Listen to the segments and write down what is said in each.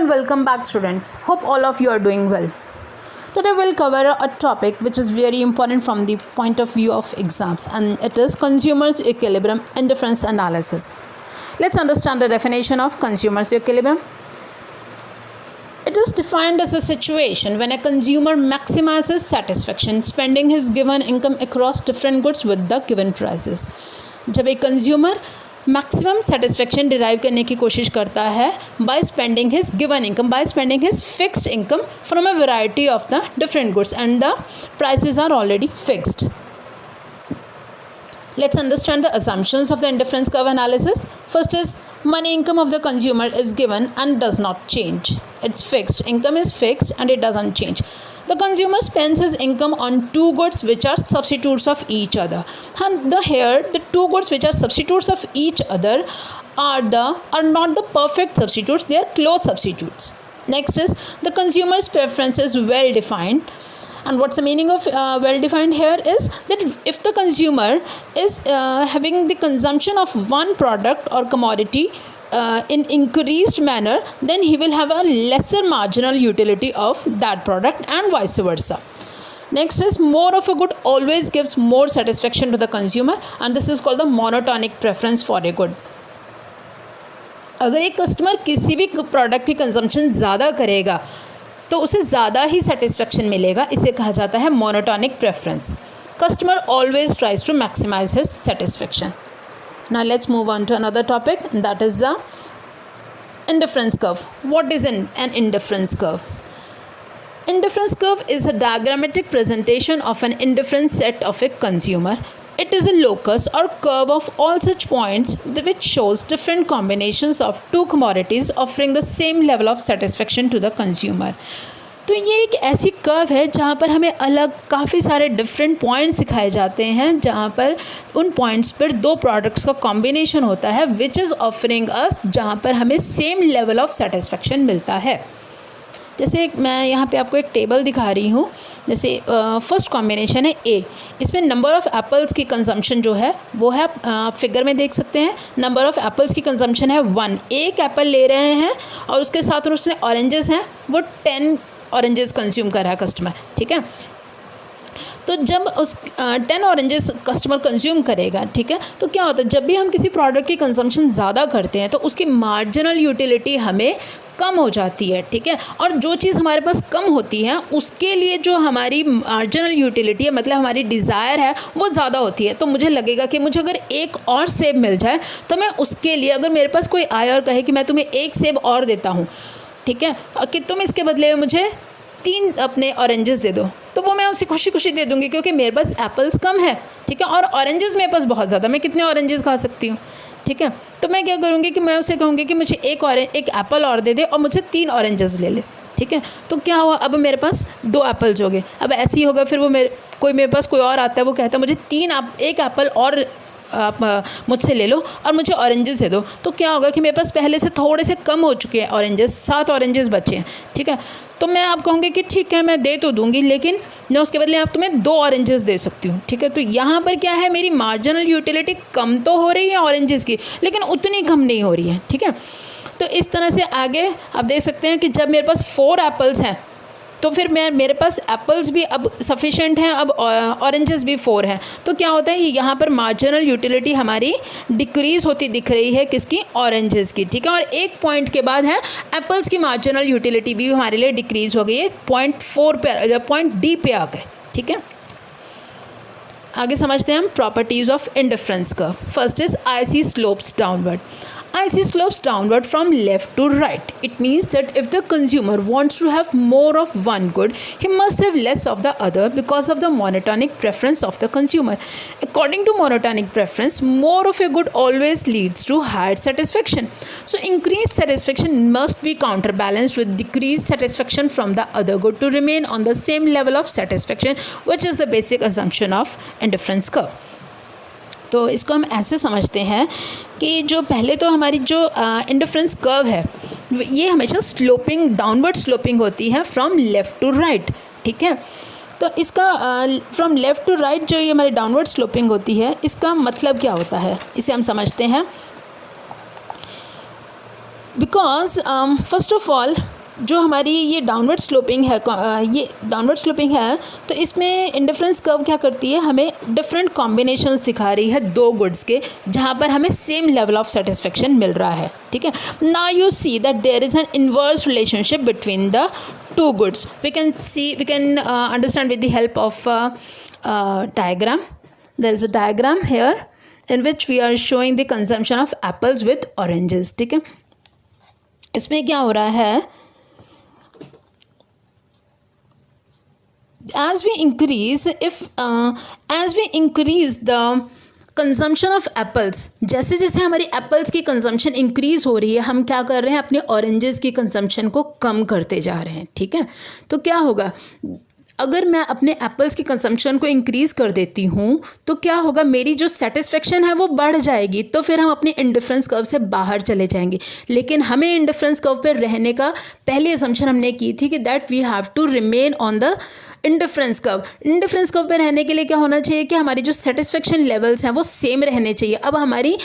and welcome back, students. Hope all of you are doing well. Today we'll cover a topic which is very important from the point of view of exams, and it is consumers equilibrium indifference analysis. Let's understand the definition of consumers equilibrium. It is defined as a situation when a consumer maximizes satisfaction spending his given income across different goods with the given prices. जब एक consumer maximum satisfaction derive करने की कोशिश करता है by spending his given income, by spending his fixed income from a variety of the different goods and the prices are already fixed. Let's understand the assumptions of the indifference curve analysis. First is money income of the consumer is given and does not change. It's fixed. Income is fixed and it doesn't change. The consumer spends his income on two goods which are substitutes of each other. And here the two goods which are substitutes of each other are not the perfect substitutes. They are close substitutes. Next is the consumer's preference is well defined. And what's the meaning of well-defined here is that if the consumer is having the consumption of one product or commodity in increased manner, then he will have a lesser marginal utility of that product and vice versa. Next is more of a good always gives more satisfaction to the consumer, and this is called the monotonic preference for a good. अगर एक customer किसी भी product की consumption ज़्यादा करेगा तो उसे ज़्यादा ही सेटिस्फेक्शन मिलेगा. इसे कहा जाता है monotonic preference. Customer always tries to maximise his satisfaction. Now let's move on to another topic, that is the indifference curve. What is an indifference curve? Indifference curve is a diagrammatic presentation of an indifference set of a consumer. It is a locus or curve of all such points which shows different combinations of two commodities offering the same level of satisfaction to the consumer. तो ये एक ऐसी curve है जहाँ पर हमें अलग काफ़ी सारे डिफरेंट पॉइंट्स दिखाए जाते हैं, जहाँ पर उन पॉइंट्स पर दो प्रोडक्ट्स का कॉम्बिनेशन होता है विच इज़ ऑफरिंग अस, जहाँ पर हमें सेम लेवल ऑफ सेटिस्फेक्शन मिलता है. जैसे मैं यहाँ पे आपको एक टेबल दिखा रही हूँ. जैसे फर्स्ट कॉम्बिनेशन है ए. इसमें नंबर ऑफ़ एप्पल्स की कंजम्पशन जो है वो है, आप फिगर में देख सकते हैं, नंबर ऑफ़ एप्पल्स की कंजम्पशन है 1. एक एप्पल ले रहे हैं और उसके साथ उसने ऑरेंजेस हैं, वो 10 ऑरेंजेस कंज्यूम कर रहा है कस्टमर. ठीक है, तो जब उस 10 ऑरेंजेस कस्टमर कंज्यूम करेगा, ठीक है, तो क्या होता है जब भी हम किसी प्रोडक्ट की कंजम्पशन ज़्यादा करते हैं तो उसकी मार्जिनल यूटिलिटी हमें कम हो जाती है. ठीक है, और जो चीज़ हमारे पास कम होती है उसके लिए जो हमारी मार्जिनल यूटिलिटी है, मतलब हमारी डिज़ायर है, वो ज़्यादा होती है. तो मुझे लगेगा कि मुझे अगर एक और सेब मिल जाए तो मैं उसके लिए, अगर मेरे पास कोई आए और कहे कि मैं तुम्हें एक सेब और देता हूँ, ठीक है, और कि तुम इसके बदले में मुझे 3 अपने ऑरेंजेस दे दो, तो वो मैं उसे खुशी खुशी दे दूँगी क्योंकि मेरे पास एप्पल्स कम है. ठीक है, और ऑरेंजेस मेरे पास बहुत ज़्यादा, मैं कितने ऑरेंजेस खा सकती हूँ. ठीक है, तो मैं क्या करूँगी कि मैं उसे कहूँगी कि मुझे एक एप्पल और दे दे और मुझे 3 ऑरेंजेस ले ले. ठीक है, तो क्या हुआ, अब मेरे पास 2 एप्पल्स हो गए. अब ऐसे ही होगा, फिर वो मेरे पास कोई और आता है, वो कहता है मुझे एक एप्पल और आप मुझसे ले लो और मुझे ऑरेंजेस दे दो. तो क्या होगा कि मेरे पास पहले से थोड़े से कम हो चुके हैं ऑरेंजेस, 7 ऑरेंजेस बचे हैं. ठीक है, तो मैं आप कहूँगी कि ठीक है मैं दे तो दूँगी, लेकिन मैं उसके बदले आप तुम्हें 2 ऑरेंजेस दे सकती हूँ. ठीक है, तो यहाँ पर क्या है, मेरी मार्जिनल यूटिलिटी कम तो हो रही है ऑरेंजेस की, लेकिन उतनी कम नहीं हो रही है. ठीक है, तो इस तरह से आगे आप देख सकते हैं कि जब मेरे पास 4 एप्पल्स हैं तो फिर मेरे पास एप्पल्स भी अब सफिशेंट हैं, अब ऑरेंजेस भी 4 हैं. तो क्या होता है, यहाँ पर मार्जिनल यूटिलिटी हमारी डिक्रीज़ होती दिख रही है, किसकी, ऑरेंजेस की. ठीक है, और एक पॉइंट के बाद है एप्पल्स की मार्जिनल यूटिलिटी भी हमारे लिए डिक्रीज़ हो गई है, 0.4 पे, पॉइंट डी पे आ गए. ठीक है, आगे समझते हैं हम properties of indifference curve. First is IC slopes downward. IC slopes downward from left to right. It means that if the consumer wants to have more of one good, he must have less of the other because of the monotonic preference of the consumer. According to monotonic preference, more of a good always leads to higher satisfaction. So increased satisfaction must be counterbalanced with decreased satisfaction from the other good to remain on the same level of satisfaction, which is the basic assumption of indifference curve. तो इसको हम ऐसे समझते हैं कि जो पहले तो हमारी जो इंडिफरेंस कर्व है ये हमेशा स्लोपिंग, डाउनवर्ड स्लोपिंग होती है फ्रॉम लेफ़्ट टू राइट. ठीक है, तो इसका फ्रॉम लेफ़्ट टू राइट जो ये हमारी डाउनवर्ड स्लोपिंग होती है, इसका मतलब क्या होता है, इसे हम समझते हैं. बिकॉज फर्स्ट ऑफ ऑल जो हमारी ये डाउनवर्ड स्लोपिंग है तो इसमें इंडिफरेंस कर्व क्या करती है, हमें डिफरेंट कॉम्बिनेशंस दिखा रही है दो गुड्स के, जहाँ पर हमें सेम लेवल ऑफ सेटिस्फेक्शन मिल रहा है, ठीक है। Now you see that there is an inverse relationship between the two goods. We can understand with the help of diagram. There is a diagram here in which we are showing the consumption of apples with oranges, ठीक है। इसमें क्या हो रहा है, as we increase the consumption of apples, जैसे जैसे हमारी एप्पल्स की कंजम्पशन इंक्रीज़ हो रही है, हम क्या कर रहे हैं, अपने ऑरेंजेस की कंजम्पशन को कम करते जा रहे हैं, ठीक है। तो क्या होगा, अगर मैं अपने एप्पल्स की कंजम्पशन को इंक्रीज़ कर देती हूँ तो क्या होगा, मेरी जो सेटिस्फेक्शन है वो बढ़ जाएगी, तो फिर हम अपने इंडिफरेंस कर्व से बाहर चले जाएंगे। लेकिन हमें इंडिफरेंस कर्व पर रहने का पहली असम्पशन हमने की थी कि that we have to remain on the indifference curve. Indifference curve पे रहने के लिए क्या होना चाहिए कि हमारी जो सेटिस्फेक्शन लेवल्स हैं वो सेम रहने चाहिए। अब हमारी,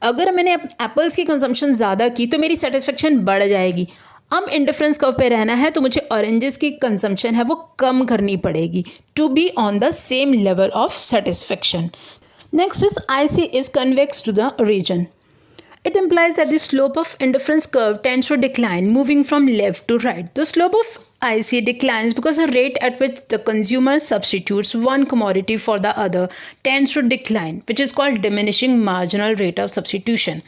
अगर मैंने एप्पल्स की कंजम्पशन ज़्यादा की तो मेरी सेटिस्फेक्शन बढ़ जाएगी। अब इंडिफरेंस कर्व पे रहना है तो मुझे ऑरेंजेस की कंजम्पशन है वो कम करनी पड़ेगी to be on the same level of satisfaction. Next is IC is convex to the region. It implies that the slope of indifference curve tends to decline, moving from left to right. The slope of IC declines because the rate at which the consumer substitutes one commodity for the other tends to decline, which is called diminishing marginal rate of substitution.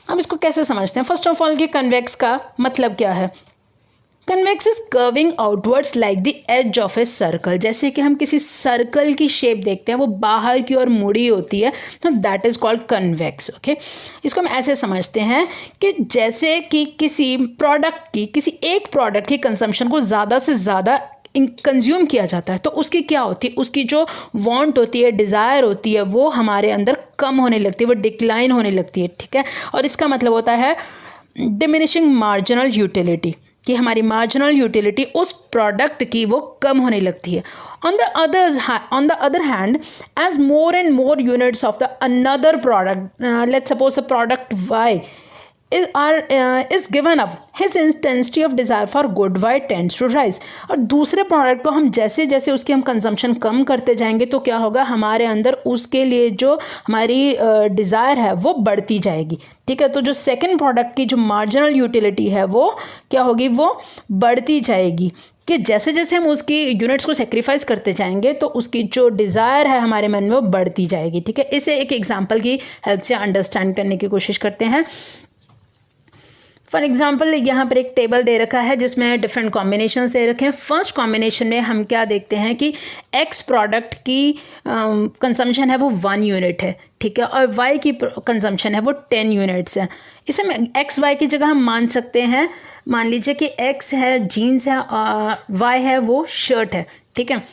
अब इसको कैसे समझते हैं? First of all कि convex का मतलब क्या है? Convex is curving outwards like the edge of a circle. जैसे कि हम किसी सर्कल की शेप देखते हैं, वो बाहर की ओर मुड़ी होती है, तो that is called convex, okay. इसको हम ऐसे समझते हैं कि जैसे कि किसी एक प्रोडक्ट की कंजम्पशन को ज़्यादा से ज़्यादा कंज्यूम किया जाता है तो उसकी क्या होती है, उसकी जो वांट होती है, डिज़ायर होती है, वो हमारे अंदर कम होने लगती है, वो डिक्लाइन होने लगती है, ठीक है। और इसका मतलब होता है डिमिनिशिंग मार्जिनल यूटिलिटी, कि हमारी मार्जिनल यूटिलिटी उस प्रोडक्ट की वो कम होने लगती है। On the other hand, as more and more units of the another product, let's suppose the product Y is given up, his intensity of desire for good Y tends to rise. और दूसरे product को हम जैसे जैसे उसकी हम consumption कम करते जाएंगे तो क्या होगा, हमारे अंदर उसके लिए जो हमारी डिज़ायर है वो बढ़ती जाएगी, ठीक है। तो जो सेकंड प्रोडक्ट की जो मार्जिनल यूटिलिटी है वो क्या होगी, वो बढ़ती जाएगी, कि जैसे जैसे हम उसकी यूनिट्स को सेक्रीफाइस करते जाएंगे तो उसकी जो डिज़ायर है हमारे मन में वो बढ़ती जाएगी, ठीक है। इसे एक एग्जांपल की हेल्प से अंडरस्टैंड करने की कोशिश करते हैं। फॉर एग्जाम्पल, यहाँ पर एक टेबल दे रखा है जिसमें डिफरेंट कॉम्बिनेशंस दे रखे हैं। फर्स्ट कॉम्बिनेशन में हम क्या देखते हैं कि एक्स प्रोडक्ट की कंजम्पशन है वो 1 यूनिट है, ठीक है, और वाई की कंजम्पशन है वो 10 यूनिट्स है। इसे एक्स वाई की जगह हम मान सकते हैं, मान लीजिए कि एक्स है जीन्स है और वाई है वो शर्ट है, ठीक है।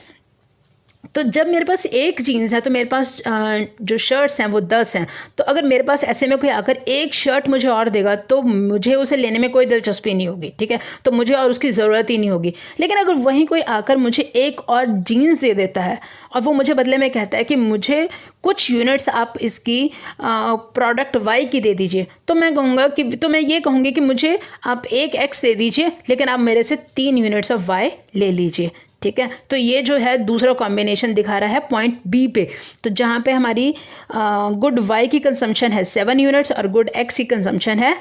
तो जब मेरे पास एक जीन्स है तो मेरे पास जो शर्ट्स हैं वो 10 हैं। तो अगर मेरे पास ऐसे में कोई आकर एक शर्ट मुझे और देगा तो मुझे उसे लेने में कोई दिलचस्पी नहीं होगी, ठीक है, तो मुझे और उसकी ज़रूरत ही नहीं होगी। लेकिन अगर वहीं कोई आकर मुझे एक और जीन्स दे देता है और वो मुझे बदले में कहता है कि मुझे कुछ यूनिट्स आप इसकी प्रोडक्ट वाई की दे दीजिए, तो मैं ये कहूँगी कि मुझे आप एक एक्स दे दीजिए लेकिन आप मेरे से 3 यूनिट्स ऑफ वाई ले लीजिए, ठीक है। तो ये जो है दूसरा कॉम्बिनेशन दिखा रहा है पॉइंट बी पे, तो जहाँ पे हमारी गुड वाई की कंजम्पशन है 7 यूनिट्स और गुड एक्स की कंजम्पशन है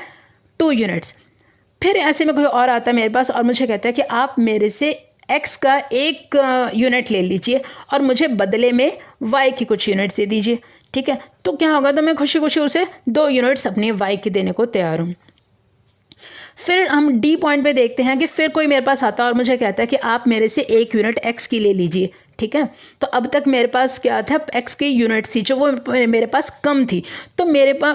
2 यूनिट्स। फिर ऐसे में कोई और आता है मेरे पास और मुझे कहता है कि आप मेरे से एक्स का एक यूनिट ले लीजिए और मुझे बदले में वाई की कुछ यूनिट्स दे दीजिए, ठीक है। तो क्या होगा, तो मैं खुशी खुशी उसे 2 यूनिट्स अपनी वाई की देने को तैयार हूँ। फिर हम डी पॉइंट पे देखते हैं कि फिर कोई मेरे पास आता है और मुझे कहता है कि आप मेरे से 1 यूनिट एक्स की ले लीजिए, ठीक है। तो अब तक मेरे पास क्या था, एक्स की यूनिट थी जो वो मेरे पास कम थी, तो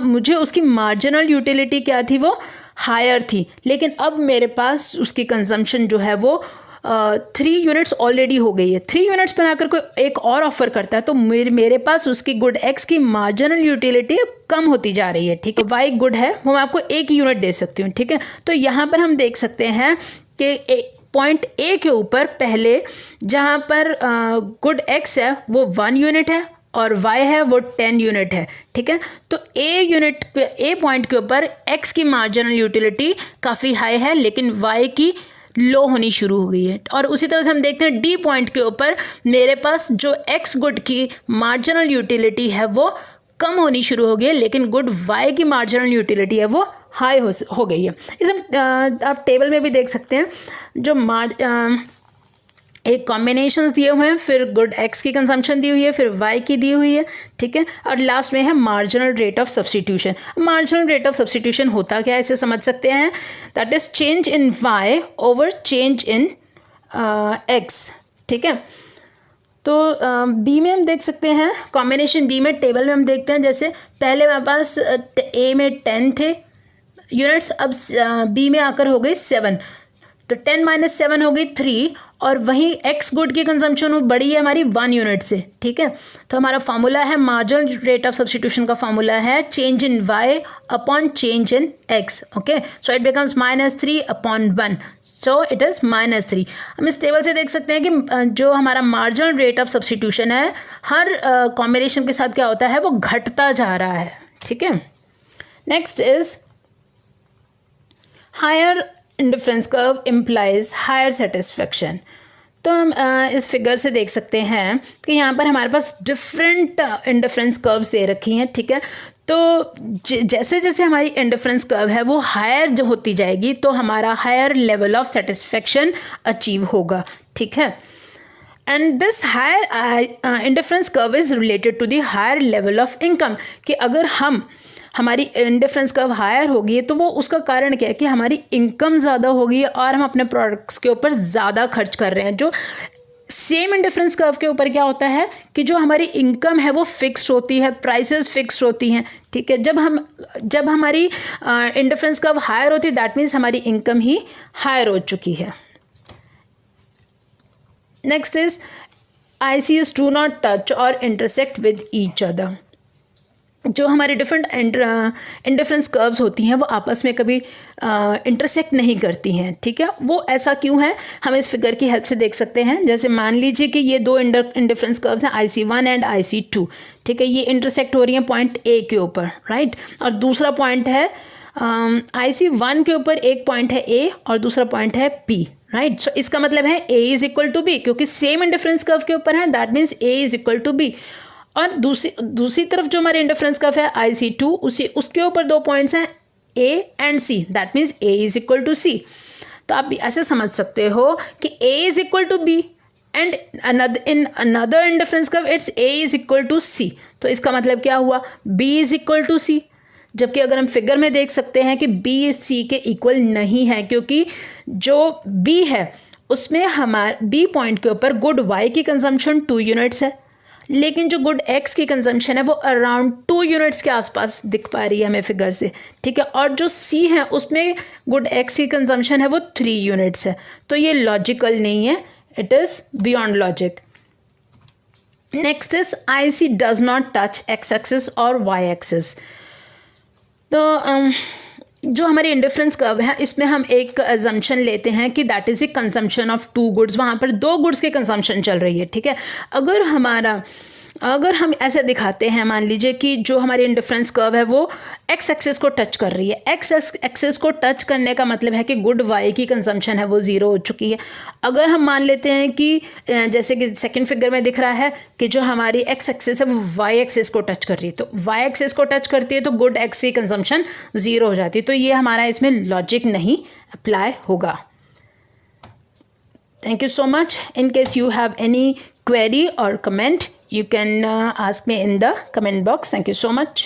मुझे उसकी मार्जिनल यूटिलिटी क्या थी, वो हायर थी। लेकिन अब मेरे पास उसकी कंजम्पशन जो है वो 3 यूनिट्स ऑलरेडी हो गई है। 3 यूनिट्स पर आकर कोई एक और ऑफर करता है तो मेरे पास उसकी गुड एक्स की मार्जिनल यूटिलिटी कम होती जा रही है, ठीक है। वाई गुड है वो मैं आपको 1 यूनिट दे सकती हूँ, ठीक है। तो यहाँ पर हम देख सकते हैं कि पॉइंट ए के ऊपर पहले जहाँ पर गुड एक्स है वो 1 यूनिट है और y है वो 10 यूनिट है, ठीक है। तो ए पॉइंट के ऊपर x की मार्जिनल यूटिलिटी काफ़ी हाई है लेकिन y की लो होनी शुरू हो गई है। और उसी तरह से हम देखते हैं डी पॉइंट के ऊपर मेरे पास जो एक्स गुड की मार्जिनल यूटिलिटी है वो कम होनी शुरू हो गई है लेकिन गुड वाई की मार्जिनल यूटिलिटी है वो हाई हो गई है। इस आप टेबल में भी देख सकते हैं जो एक कॉम्बिनेशंस दिए हुए हैं, फिर गुड एक्स की कंजम्पशन दी हुई है, फिर वाई की दी हुई है, ठीक है। और लास्ट में है marginal rate of substitution. Marginal rate of substitution होता क्या है इसे समझ सकते हैं, that is change in Y over change in X, ठीक है। तो बी में हम देख सकते हैं कॉम्बिनेशन बी में टेबल में हम देखते हैं जैसे पहले मेरे पास ए में 10 थे यूनिट्स, अब बी में आकर हो गई 7, तो 10 - 7 हो गई 3 और वहीं एक्स गुड की कंजम्पशन बढ़ी है हमारी 1 यूनिट से, ठीक है। तो हमारा फार्मूला है मार्जिनल रेट ऑफ सब्स्टिट्यूशन का फार्मूला है change in Y upon change in X, okay. So it becomes -3 upon 1, so it is -3। हम इस टेबल से देख सकते हैं कि जो हमारा मार्जिनल रेट ऑफ सब्स्टिट्यूशन है हर कॉम्बिनेशन के साथ क्या होता है वो घटता जा रहा है, ठीक है। Next is higher indifference curve implies higher satisfaction. तो हम इस फिगर से देख सकते हैं कि यहाँ पर हमारे पास डिफरेंट इंडिफरेंस कर्व्स दे रखी हैं, ठीक है। तो जैसे जैसे हमारी इंडिफरेंस कर्व है वो हायर जो होती जाएगी तो हमारा higher level of satisfaction achieve होगा, ठीक है। And this higher indifference curve is related to the higher level of income, कि अगर हमारी इंडिफरेंस कर्व हायर होगी तो वो उसका कारण क्या है कि हमारी इनकम ज़्यादा होगी और हम अपने प्रोडक्ट्स के ऊपर ज़्यादा खर्च कर रहे हैं। जो सेम इंडिफरेंस कर्व के ऊपर क्या होता है कि जो हमारी इनकम है वो फिक्स्ड होती है, प्राइसेस फिक्स्ड होती हैं, ठीक है। जब हमारी इंडिफरेंस कर्व हायर होती है दैट मीन्स हमारी इनकम ही हायर हो चुकी है। Next is ICs do not touch और इंटरसेक्ट विद ईच अदर। जो हमारे डिफरेंट इंडिफरेंस कर्व्स होती हैं वो आपस में कभी इंटरसेक्ट नहीं करती हैं, ठीक है। वो ऐसा क्यों है हम इस फिगर की हेल्प से देख सकते हैं। जैसे मान लीजिए कि ये दो इंडिफरेंस कर्व्स हैं IC1 एंड IC2, ठीक है। ये इंटरसेक्ट हो रही हैं पॉइंट A के ऊपर, राइट। और दूसरा पॉइंट है IC1 के ऊपर एक पॉइंट है A और दूसरा पॉइंट है B, राइट। सो इसका मतलब है A is equal to B, क्योंकि सेम इंडिफरेंस कर्व के ऊपर है that means A is equal to B। और दूसरी तरफ जो हमारे इंडिफरेंस कर्व है IC2 उसके ऊपर दो पॉइंट्स हैं A and C, that means A is equal to C। तो आप भी ऐसे समझ सकते हो कि A is equal to B and in another indifference curve it's A is equal to C। तो इसका मतलब क्या हुआ, B is equal to C। जबकि अगर हम फिगर में देख सकते हैं कि B C के इक्वल नहीं है, क्योंकि जो B है उसमें हमारे B पॉइंट के ऊपर गुड Y की कंजम्पशन 2 यूनिट्स है, लेकिन जो गुड एक्स की कंजम्पशन है वो अराउंड 2 यूनिट्स के आसपास दिख पा रही है हमें फिगर से, ठीक है। और जो सी है उसमें गुड एक्स की कंजम्पशन है वो 3 यूनिट्स है। तो ये लॉजिकल नहीं है, it is beyond logic. Next is IC does not touch x axis और वाई एक्सिस। तो जो हमारी इंडिफरेंस कर्व है इसमें हम एक अजम्पशन लेते हैं कि that is a consumption of 2 goods. वहाँ पर 2 गुड्स की कंजम्पशन चल रही है, ठीक है। अगर हम ऐसे दिखाते हैं, मान लीजिए कि जो हमारी इंडिफरेंस कर्व है वो एक्स एक्सिस को टच कर रही है। एक्स एक्सिस को टच करने का मतलब है कि गुड वाई की कंजम्पशन है वो 0 हो चुकी है। अगर हम मान लेते हैं कि जैसे कि सेकंड फिगर में दिख रहा है कि जो हमारी एक्स एक्सिस है वो वाई एक्सिस को टच कर रही है, तो वाई एक्सिस को टच करती है तो गुड एक्स की कंजम्पशन 0 हो जाती है। तो ये हमारा इसमें लॉजिक नहीं अप्लाई होगा। Thank you so much. In case you have any query or comment, you can ask me in the comment box. Thank you so much.